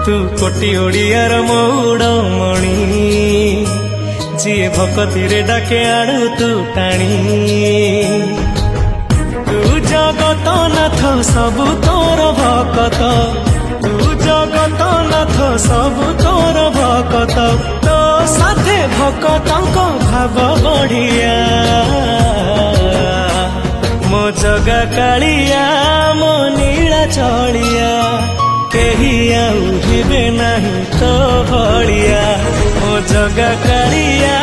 तू कोटी ओडियार मौड़मणि जीए भक्ति डाके आड़ू तू टाणी तू जगत नाथ सबु तोर भकत तू जगत नाथ सबु तोर भकत तो साथे भकतंक भाव बढ़िया मो जगा कालिया मो नीला चलिया केही आउ हेबे नाही तो भलिया मो जगा कालिया